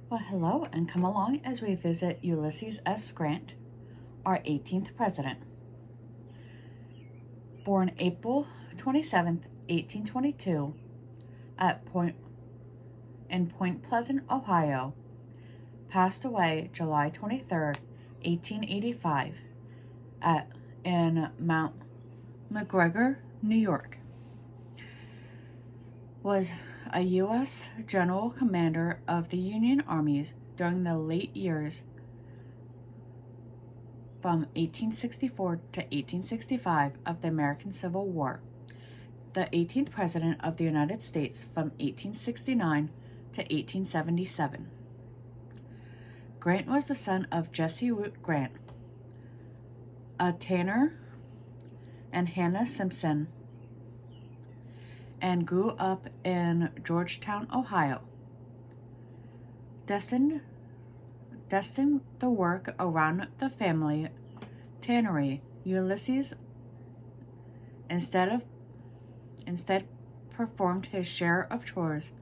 Well, hello, and come along as we visit Ulysses S Grant, our 18th president. Born April 27th, 1822, in Point Pleasant, Ohio, passed away July 23rd, 1885, in Mount McGregor, New York. Was a U.S. General Commander of the Union armies during the late years from 1864 to 1865 of the American Civil War, the 18th President of the United States from 1869 to 1877. Grant was the son of Jesse Root Grant, a tanner, and Hannah Simpson, and grew up in Georgetown, Ohio. Destined the work around the family tannery, Ulysses instead performed his share of chores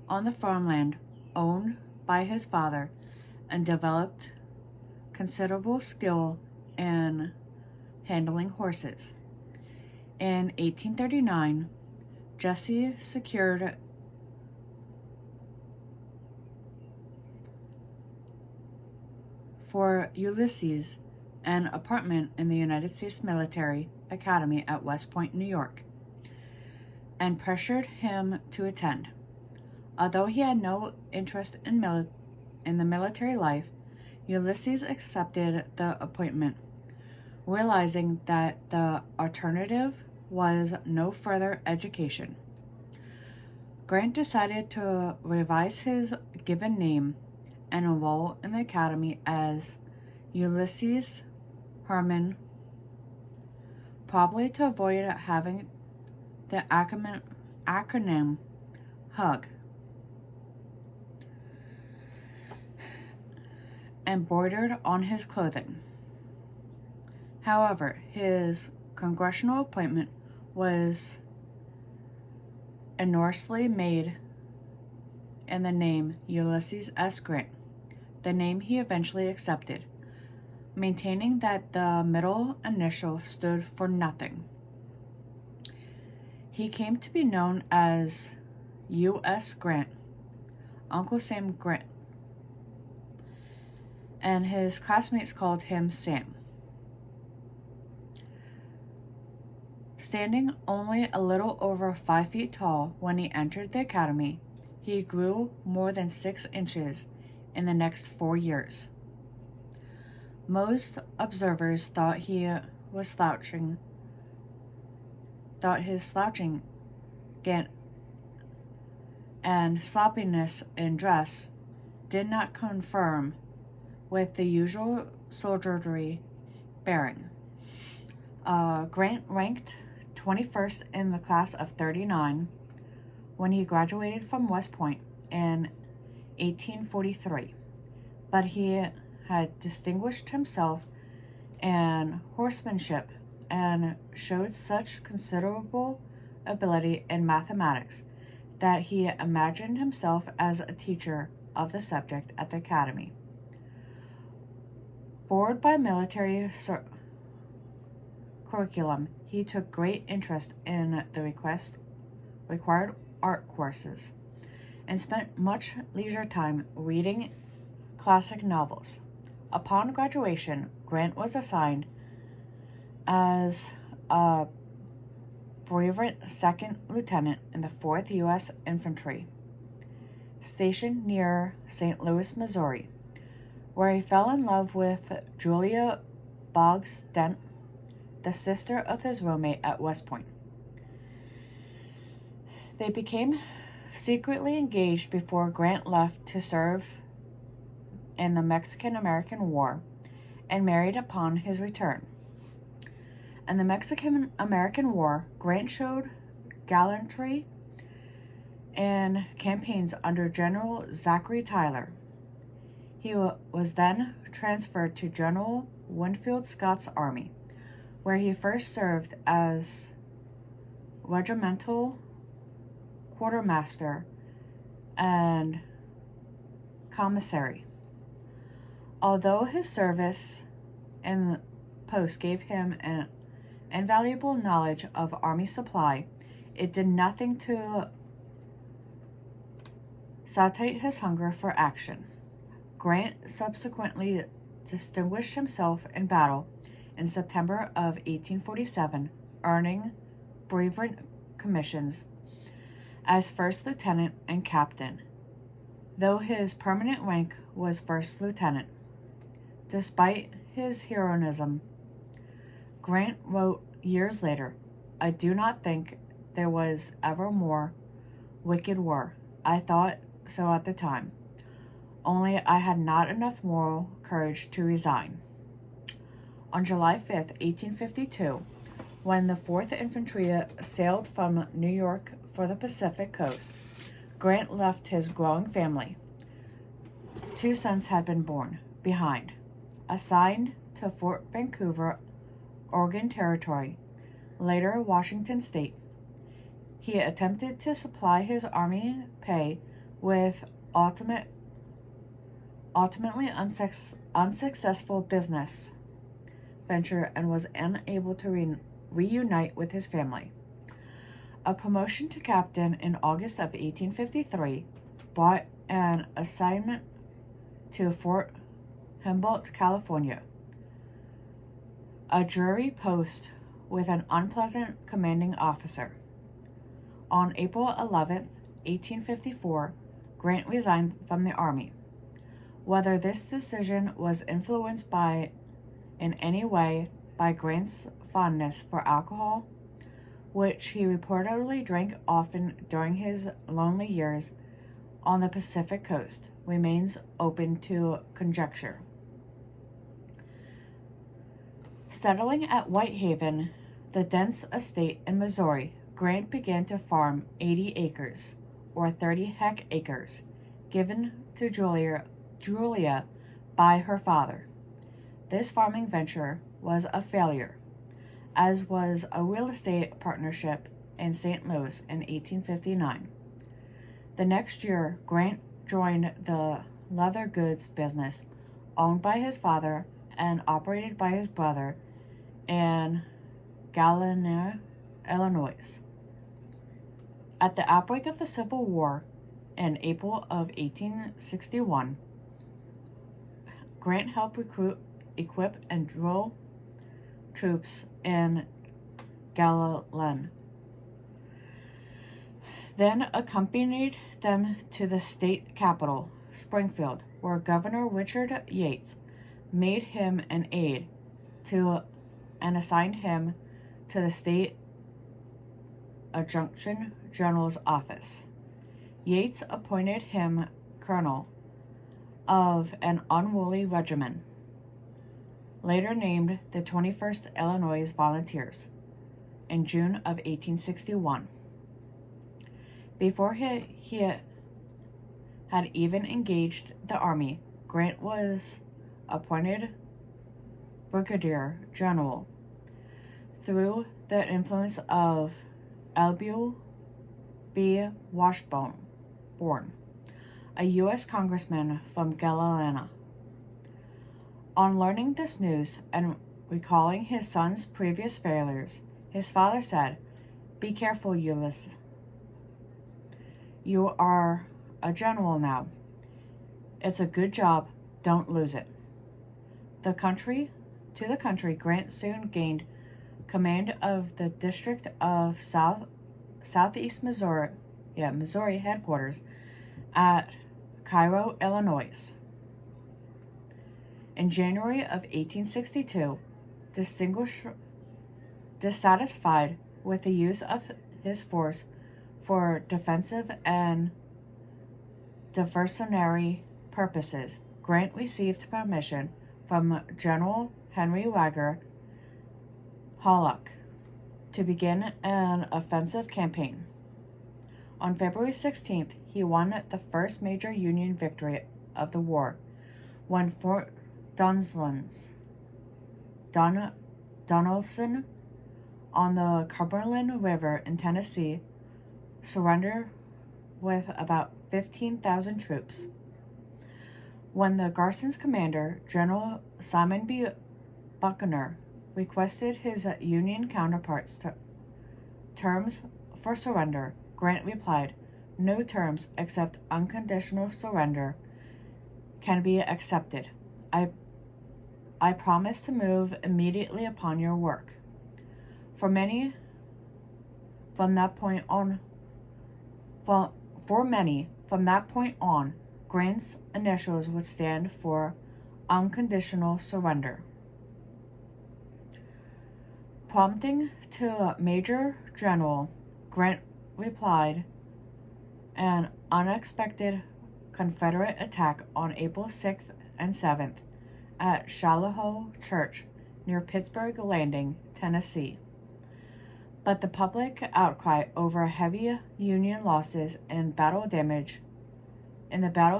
on the farmland owned by his father and developed considerable skill in handling horses. In 1839, Jesse secured for Ulysses an apartment in the United States Military Academy at West Point, New York, and pressured him to attend. Although he had no interest in the military life, Ulysses accepted the appointment, realizing that the alternative was no further education. Grant decided to revise his given name and enroll in the academy as Ulysses Herman, probably to avoid having the acronym HUG embroidered on his clothing. However, his congressional appointment was erroneously made in the name Ulysses S. Grant, the name he eventually accepted, maintaining that the middle initial stood for nothing. He came to be known as U.S. Grant, Uncle Sam Grant, and his classmates called him Sam. Standing only a little over 5 feet tall when he entered the academy, he grew more than 6 inches in the next 4 years. Most observers thought his slouching gait and sloppiness in dress did not conform with the usual soldierly bearing. Grant ranked 21st in the class of 39 when he graduated from West Point in 1843, but he had distinguished himself in horsemanship and showed such considerable ability in mathematics that he imagined himself as a teacher of the subject at the academy. Bored by military curriculum, he took great interest in the required art courses and spent much leisure time reading classic novels. Upon graduation, Grant was assigned as a brevet second lieutenant in the 4th U.S. Infantry, stationed near St. Louis, Missouri, where he fell in love with Julia Boggs Dent, the sister of his roommate at West Point. They became secretly engaged before Grant left to serve in the Mexican-American War and married upon his return. In the Mexican-American War, Grant showed gallantry in campaigns under General Zachary Taylor. He was then transferred to General Winfield Scott's army, where he first served as regimental quartermaster and commissary. Although his service in the post gave him an invaluable knowledge of Army supply, it did nothing to satiate his hunger for action. Grant subsequently distinguished himself in battle in September of 1847, earning brevet commissions as first lieutenant and captain, though his permanent rank was first lieutenant. Despite his heroism, Grant wrote years later, "I do not think there was ever more wicked war. I thought so at the time. Only I had not enough moral courage to resign." On July 5th, 1852, when the 4th Infantry sailed from New York for the Pacific coast, Grant left his growing family. 2 sons had been born behind. Assigned to Fort Vancouver, Oregon Territory, later Washington State, he attempted to supply his army pay with ultimately unsuccessful business venture and was unable to reunite with his family. A promotion to captain in August of 1853 brought an assignment to Fort Humboldt, California, a dreary post with an unpleasant commanding officer. On April 11th, 1854, Grant resigned from the Army. Whether this decision was influenced in any way by Grant's fondness for alcohol, which he reportedly drank often during his lonely years on the Pacific coast, remains open to conjecture. Settling at Whitehaven, the dense estate in Missouri, Grant began to farm 80 acres, or 30 hectares, given to Julia by her father. This farming venture was a failure, as was a real estate partnership in St. Louis in 1859. The next year, Grant joined the leather goods business owned by his father and operated by his brother in Galena, Illinois. At the outbreak of the Civil War in April of 1861, Grant helped recruit, equip, and drill troops in Galena, then accompanied them to the state capital, Springfield, where Governor Richard Yates made him an aide to and assigned him to the state adjutant general's office. Yates appointed him colonel of an unruly regiment, later named the 21st Illinois Volunteers, in June of 1861. Before he had even engaged the army, Grant was appointed brigadier general through the influence of Elbul B. Washburn, a U.S. congressman from Galena. On learning this news and recalling his son's previous failures, his father said, "Be careful, Ulysses. You are a general now. It's a good job. Don't lose it." To the country, Grant soon gained command of the District of Southeast Missouri, Missouri headquarters at Cairo, Illinois. In January of 1862, dissatisfied with the use of his force for defensive and diversionary purposes, Grant received permission from General Henry Wagner Halleck to begin an offensive campaign. On February 16th, he won the first major Union victory of the war when Fort Donelson on the Cumberland River in Tennessee surrendered with about 15,000 troops. When the garrison's commander, General Simon B. Buckner, requested his Union counterparts terms for surrender, Grant replied, "No terms except unconditional surrender can be accepted. I promise to move immediately upon your work." For many, from that point on, Grant's initials would stand for unconditional surrender. Prompting to Major General, Grant replied, an unexpected Confederate attack on April 6th and 7th at Shiloh Church near Pittsburgh Landing, Tennessee. But the public outcry over heavy Union losses in the battle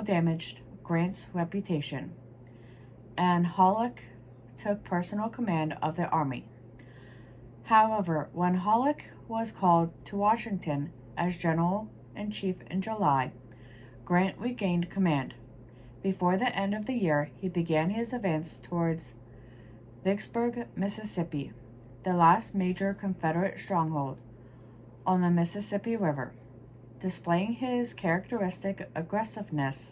damaged Grant's reputation, and Halleck took personal command of the army. However, when Halleck was called to Washington as General-in-Chief in July, Grant regained command. Before the end of the year, he began his advance towards Vicksburg, Mississippi, the last major Confederate stronghold on the Mississippi River. Displaying his characteristic aggressiveness,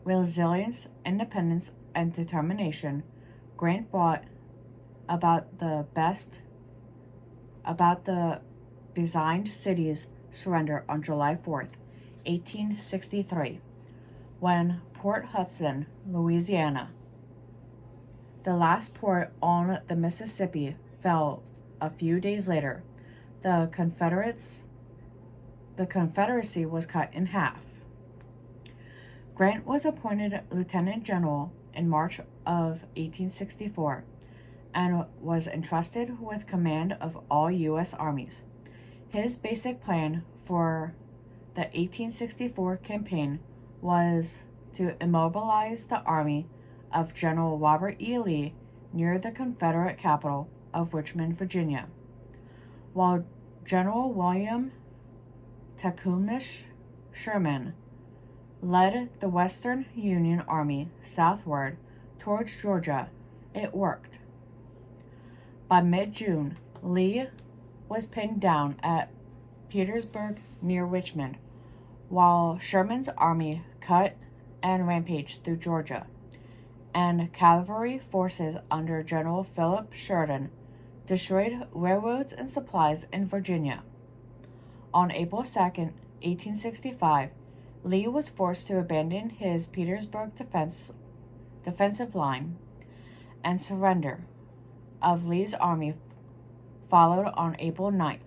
resilience, independence, and determination, Grant brought about the besieged city's surrender on July 4th, 1863, when Port Hudson, Louisiana, the last port on the Mississippi, fell a few days later. The Confederacy was cut in half. Grant was appointed Lieutenant General in March of 1864 and was entrusted with command of all U.S. armies. His basic plan for the 1864 campaign was to immobilize the army of General Robert E. Lee near the Confederate capital of Richmond, Virginia, while General William Tecumseh Sherman led the Western Union Army southward towards Georgia. It worked. By mid-June, Lee was pinned down at Petersburg near Richmond, while Sherman's army cut and rampaged through Georgia, and cavalry forces under General Philip Sheridan destroyed railroads and supplies in Virginia. On April 2nd, 1865, Lee was forced to abandon his Petersburg defensive line, and surrender of Lee's army followed on April 9th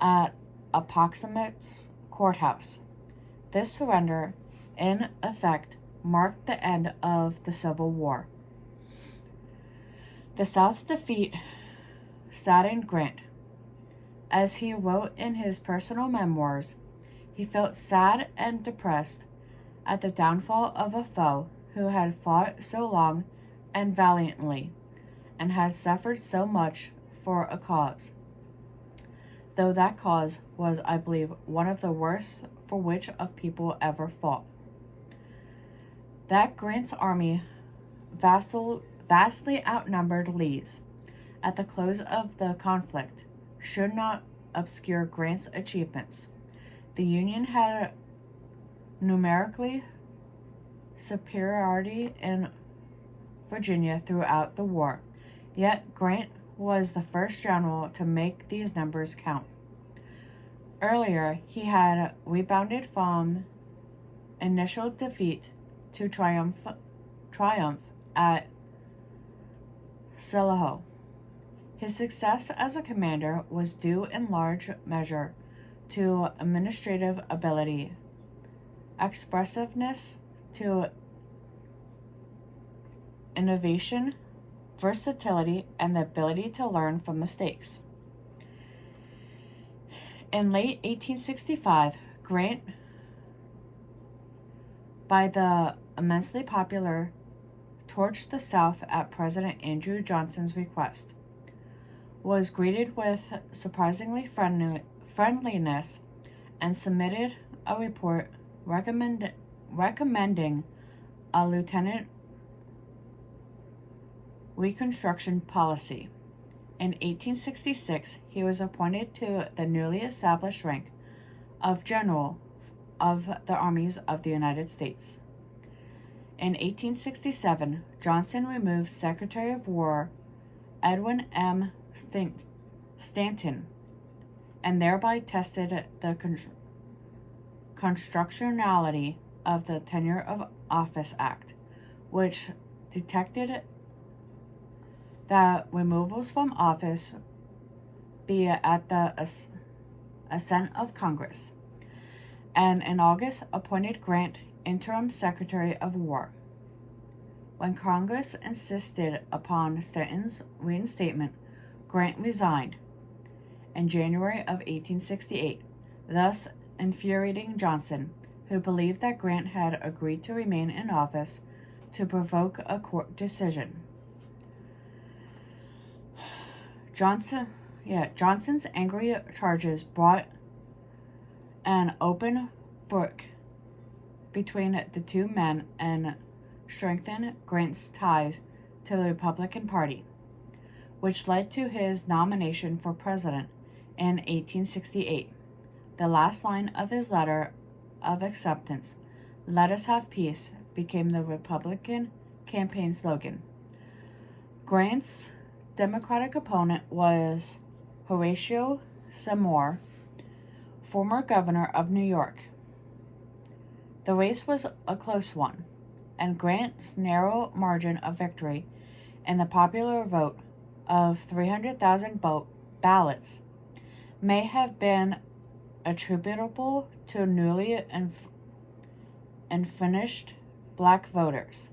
at Appomattox Courthouse. This surrender, in effect, marked the end of the Civil War. The South's defeat saddened Grant. As he wrote in his personal memoirs, he felt sad and depressed at the downfall of a foe who had fought so long and valiantly, and had suffered so much for a cause, though that cause was, I believe, one of the worst for which of people ever fought. That Grant's army vastly outnumbered Lee's at the close of the conflict should not obscure Grant's achievements. The Union had numerically superiority in Virginia throughout the war, yet Grant was the first general to make these numbers count. Earlier, he had rebounded from initial defeat to triumph at Shiloh. His success as a commander was due in large measure to administrative ability, expressiveness, to innovation, versatility, and the ability to learn from mistakes. In late 1865, Grant, by the immensely popular, torched the South at President Andrew Johnson's request, was greeted with surprisingly friendliness, and submitted a report recommending a lieutenant Reconstruction policy. In 1866, he was appointed to the newly established rank of General of the Armies of the United States. In 1867, Johnson removed Secretary of War Edwin M. Stanton and thereby tested the constitutionality of the Tenure of Office Act, which detected that removals from office be at the assent of Congress, and in August appointed Grant interim Secretary of War. When Congress insisted upon Stanton's reinstatement, Grant resigned in January of 1868, thus infuriating Johnson, who believed that Grant had agreed to remain in office to provoke a court decision. Johnson's angry charges brought an open book between the two men and strengthened Grant's ties to the Republican Party, which led to his nomination for president in 1868. The last line of his letter of acceptance, "Let us have peace," became the Republican campaign slogan. Grant's Democratic opponent was Horatio Seymour, former governor of New York. The race was a close one, and Grant's narrow margin of victory in the popular vote of 300,000 ballots may have been attributable to newly unfinished black voters.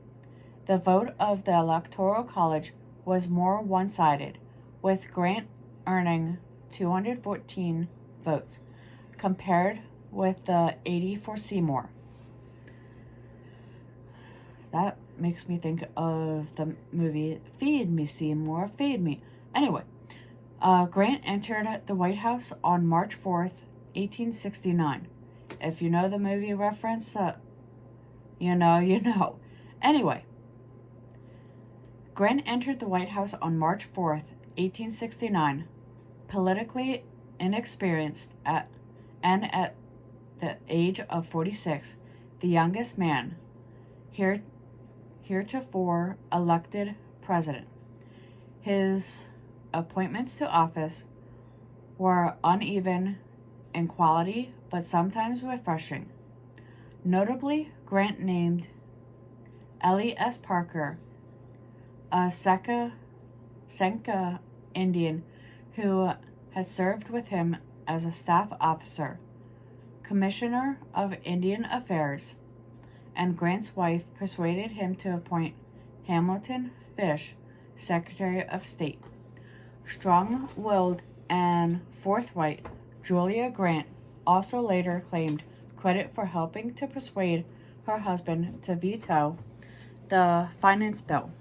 The vote of the Electoral College was more one-sided, with Grant earning 214 votes, compared with the 80 for Seymour. That makes me think of the movie Feed Me, Seymour, Feed Me. Anyway, Grant entered the White House on March 4th, 1869. If you know the movie reference, you know. Anyway, Grant entered the White House on March 4th, 1869, politically inexperienced at the age of 46, the youngest man heretofore elected president. His appointments to office were uneven in quality but sometimes refreshing. Notably, Grant named Ellie S. Parker, a Seneca Indian who had served with him as a staff officer, Commissioner of Indian Affairs, and Grant's wife persuaded him to appoint Hamilton Fish Secretary of State. Strong-willed and forthright, Julia Grant also later claimed credit for helping to persuade her husband to veto the finance bill,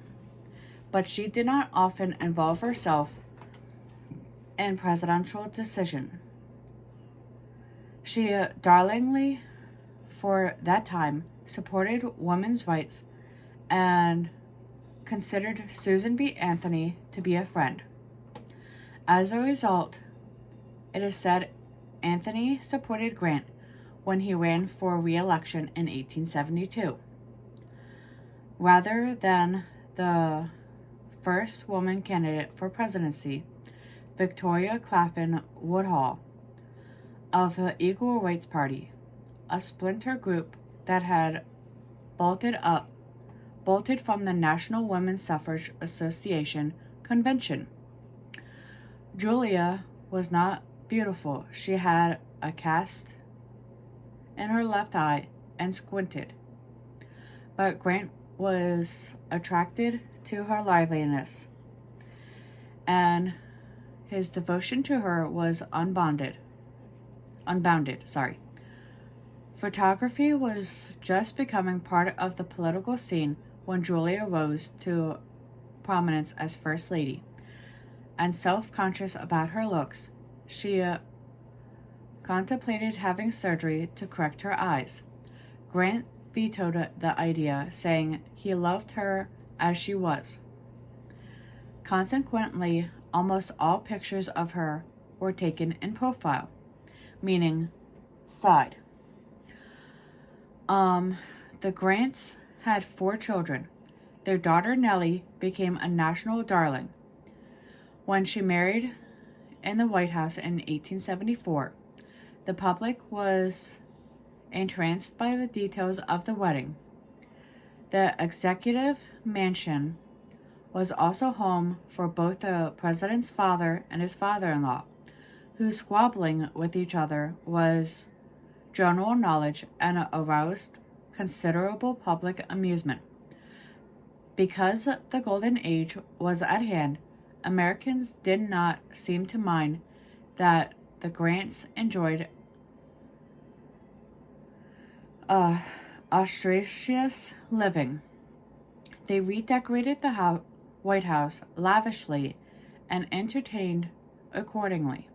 but she did not often involve herself in presidential decision. She darlingly, for that time, supported women's rights and considered Susan B. Anthony to be a friend. As a result, it is said Anthony supported Grant when he ran for re-election in 1872. Rather than the first woman candidate for presidency, Victoria Claflin Woodhull, of the Equal Rights Party, a splinter group that had bolted from the National Women's Suffrage Association convention. Julia was not beautiful. She had a cast in her left eye and squinted. But Grant was attracted to her liveliness, and his devotion to her was unbounded. Photography was just becoming part of the political scene when Julia rose to prominence as First Lady, and self-conscious about her looks, she contemplated having surgery to correct her eyes. Grant vetoed the idea, saying he loved her as she was. Consequently, almost all pictures of her were taken in profile, meaning side. The Grants had 4 children. Their daughter Nellie became a national darling. When she married in the White House in 1874, the public was entranced by the details of the wedding. The executive mansion was also home for both the president's father and his father-in-law, whose squabbling with each other was general knowledge and aroused considerable public amusement. Because the Golden Age was at hand, Americans did not seem to mind that the Grants enjoyed auspicious living. They redecorated the White House lavishly and entertained accordingly,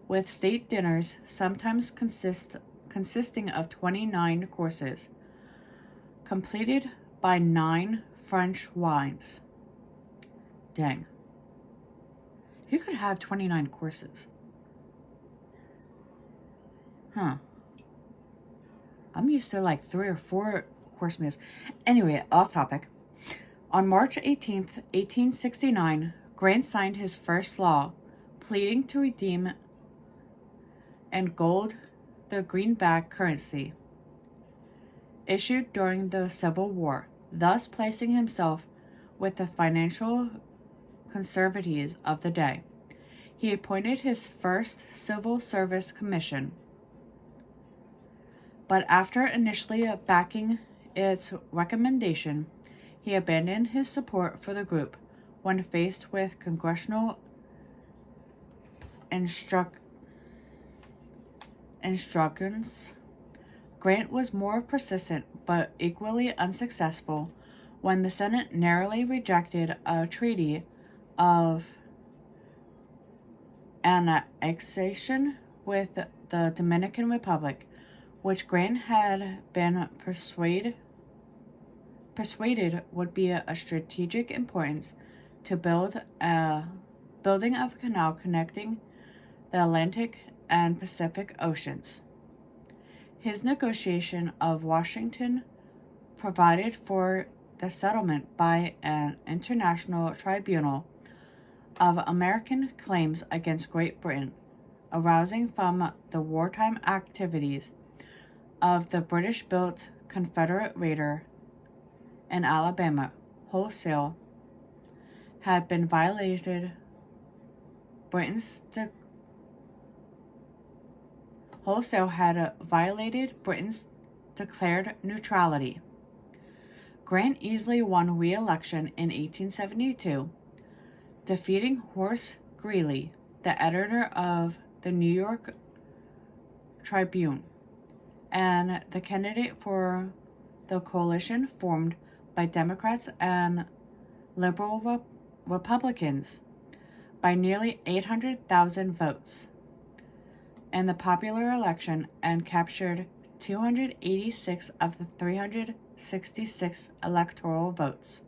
with state dinners sometimes consisting of 29 courses, completed by 9 French wives. Dang. You could have 29 courses. Huh. I'm used to like 3 or 4 course meals. Anyway, off topic. On March 18th, 1869, Grant signed his first law, pleading to redeem in gold the greenback currency issued during the Civil War, thus placing himself with the financial conservatives of the day. He appointed his first civil service commission, but after initially backing its recommendation, he abandoned his support for the group when faced with congressional instructions. Grant was more persistent but equally unsuccessful when the Senate narrowly rejected a treaty of annexation with the Dominican Republic, which Grant had been persuaded would be a strategic importance to building of a canal connecting the Atlantic and Pacific Oceans. His negotiation of Washington provided for the settlement by an international tribunal of American claims against Great Britain, arising from the wartime activities of the British-built Confederate raider in Alabama. Wholesale had violated Britain's declared neutrality. Grant easily won re-election in 1872, defeating Horace Greeley, the editor of the New York Tribune, and the candidate for the coalition formed by Democrats and liberal Republicans by nearly 800,000 votes in the popular election and captured 286 of the 366 electoral votes.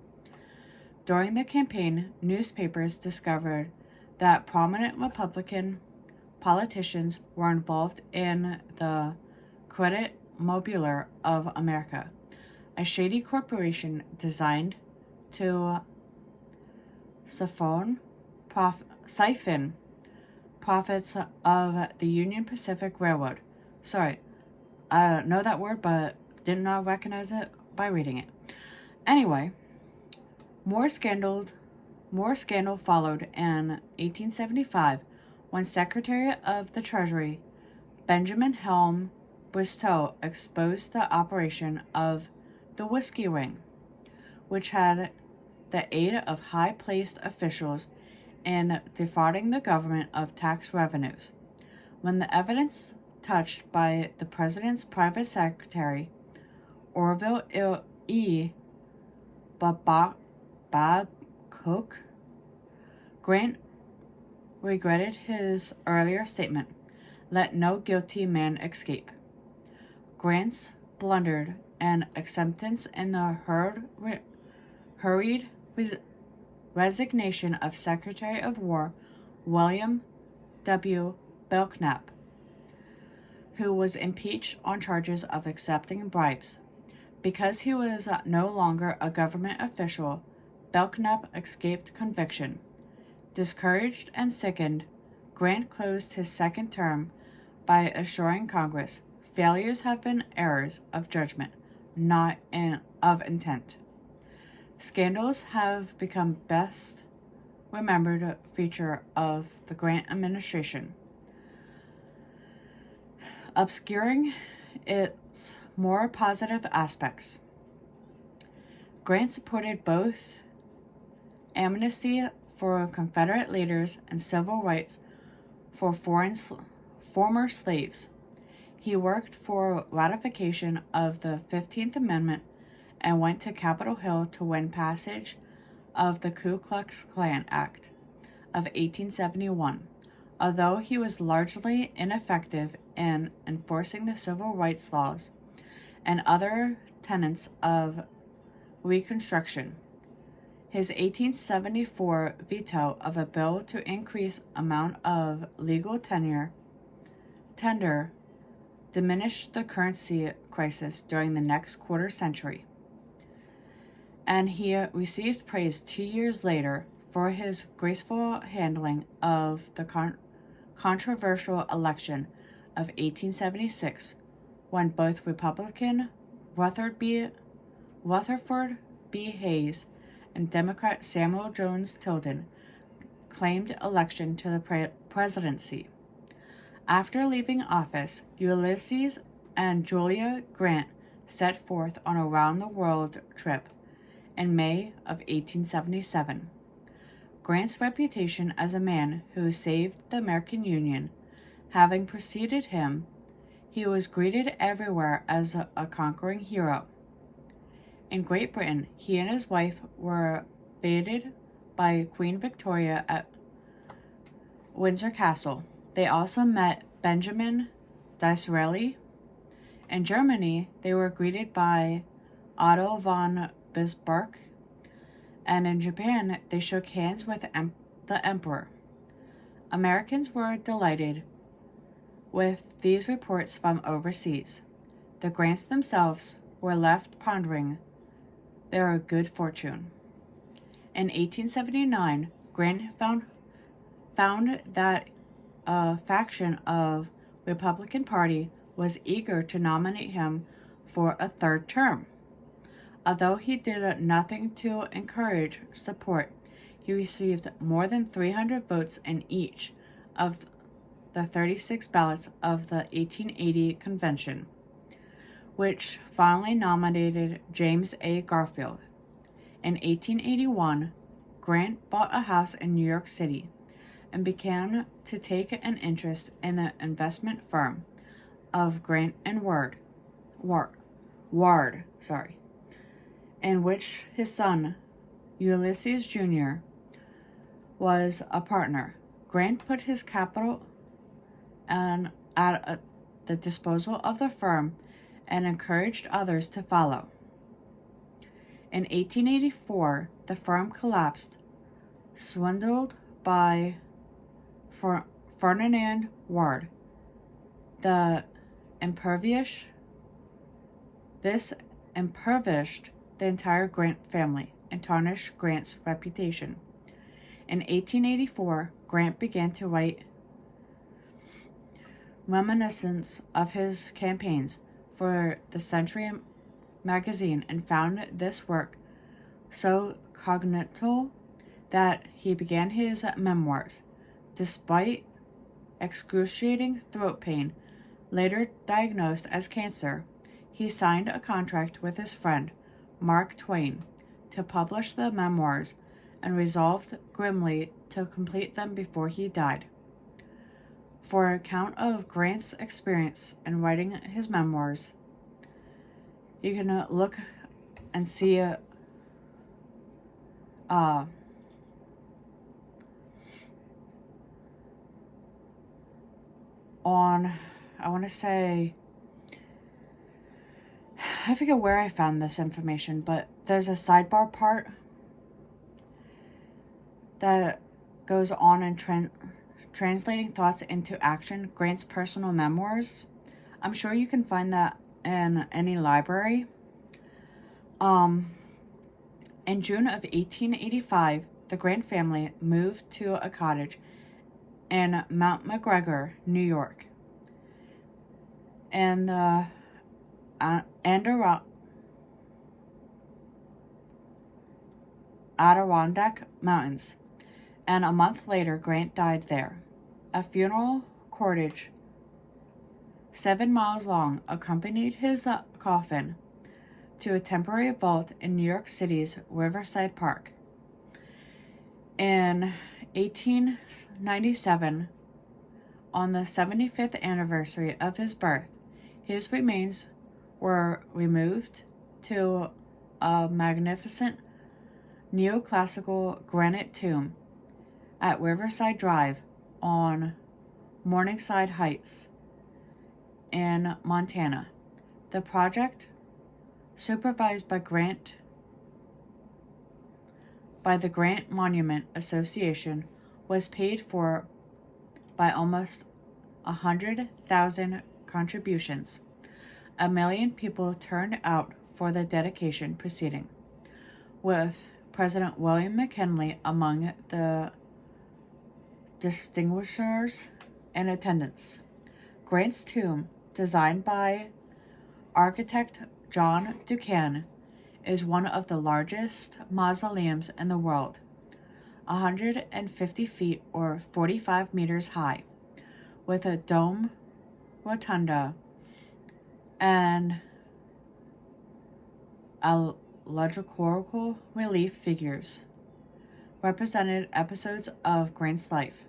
During the campaign, newspapers discovered that prominent Republican politicians were involved in the Credit Mobilier of America, a shady corporation designed to siphon profits of the Union Pacific Railroad. Sorry, I know that word, but did not recognize it by reading it. Anyway, more scandal followed in 1875 when Secretary of the Treasury Benjamin Helm Bristow exposed the operation of the whiskey ring, which had the aid of high-placed officials in defrauding the government of tax revenues. When the evidence touched by the president's private secretary, Orville E. Babcock, Grant regretted his earlier statement, "Let no guilty man escape." Grant's blundered and acceptance in the hurried resignation of Secretary of War William W. Belknap, who was impeached on charges of accepting bribes. Because he was no longer a government official, Belknap escaped conviction. Discouraged and sickened, Grant closed his second term by assuring Congress, "Failures have been errors of judgment, not of intent." Scandals have become best remembered feature of the Grant administration, obscuring its more positive aspects. Grant supported both amnesty for Confederate leaders and civil rights for former slaves. He worked for ratification of the 15th Amendment and went to Capitol Hill to win passage of the Ku Klux Klan Act of 1871. Although he was largely ineffective in enforcing the civil rights laws and other tenets of Reconstruction, his 1874 veto of a bill to increase amount of legal tender diminished the currency crisis during the next quarter century. And he received praise 2 years later for his graceful handling of the controversial election of 1876, when both Republican Rutherford B. Hayes and Democrat Samuel Jones Tilden claimed election to the presidency. After leaving office, Ulysses and Julia Grant set forth on a round-the-world trip in May of 1877. Grant's reputation as a man who saved the American Union having preceded him, he was greeted everywhere as a conquering hero. In Great Britain, he and his wife were feted by Queen Victoria at Windsor Castle. They also met Benjamin Disraeli. In Germany, they were greeted by Otto von Bismarck, and in Japan, they shook hands with the Emperor. Americans were delighted with these reports from overseas. The Grants themselves were left pondering their good fortune. In 1879, Grant found that a faction of Republican Party was eager to nominate him for a third term. Although he did nothing to encourage support, he received more than 300 votes in each of the 36 ballots of the 1880 convention, which finally nominated James A. Garfield. In 1881, Grant bought a house in New York City and began to take an interest in the investment firm of Grant and Ward, in which his son, Ulysses Jr., was a partner. Grant put his capital at the disposal of the firm and encouraged others to follow. In 1884, the firm collapsed, swindled by Ferdinand Ward. This impoverished the entire Grant family and tarnished Grant's reputation. In 1884, Grant began to write reminiscence of his campaigns for the Century magazine and found this work so cognitive that he began his memoirs. Despite excruciating throat pain, later diagnosed as cancer, he signed a contract with his friend, Mark Twain, to publish the memoirs and resolved grimly to complete them before he died. For an account of Grant's experience in writing his memoirs, you can look and see on, I want to say, I forget where I found this information, but there's a sidebar part that goes on in translating thoughts into action, Grant's personal memoirs. I'm sure you can find that in any library. In June of 1885, the Grant family moved to a cottage in Mount McGregor, New York, in the Adirondack Mountains, and a month later, Grant died there. A funeral cortege 7 miles long accompanied his coffin to a temporary vault in New York City's Riverside Park. In 1897, on the 75th anniversary of his birth, his remains were removed to a magnificent neoclassical granite tomb at Riverside Drive on Morningside Heights in Montana. The project, supervised by the Grant Monument Association, was paid for by almost 100,000 contributions. 1 million people turned out for the dedication proceeding, with President William McKinley among the distinguishers in attendance. Grant's tomb, designed by architect John Ducan, is one of the largest mausoleums in the world, 150 feet or 45 meters high, with a dome rotunda and allegorical relief figures represented episodes of Grant's life.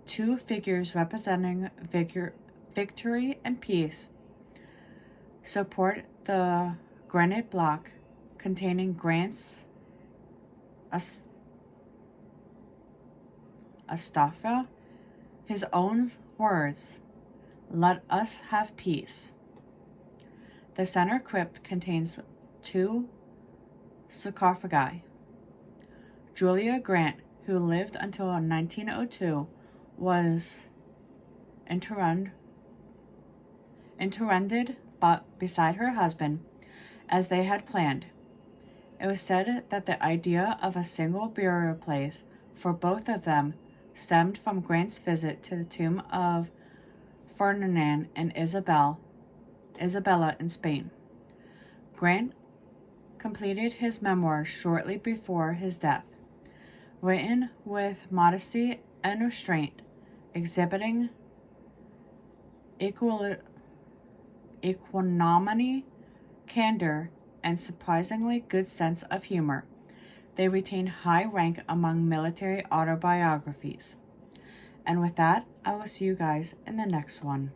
2 figures representing victory and peace support the granite block containing Grant's Astafa, his own words, "Let us have peace." The center crypt contains 2 sarcophagi. Julia Grant, who lived until 1902, was interred beside her husband, as they had planned. It was said that the idea of a single burial place for both of them stemmed from Grant's visit to the tomb of Ferdinand and Isabella in Spain. Grant completed his memoirs shortly before his death, written with modesty and restraint, exhibiting equanimity, candor, and surprisingly good sense of humor. They retain high rank among military autobiographies. And with that, I will see you guys in the next one.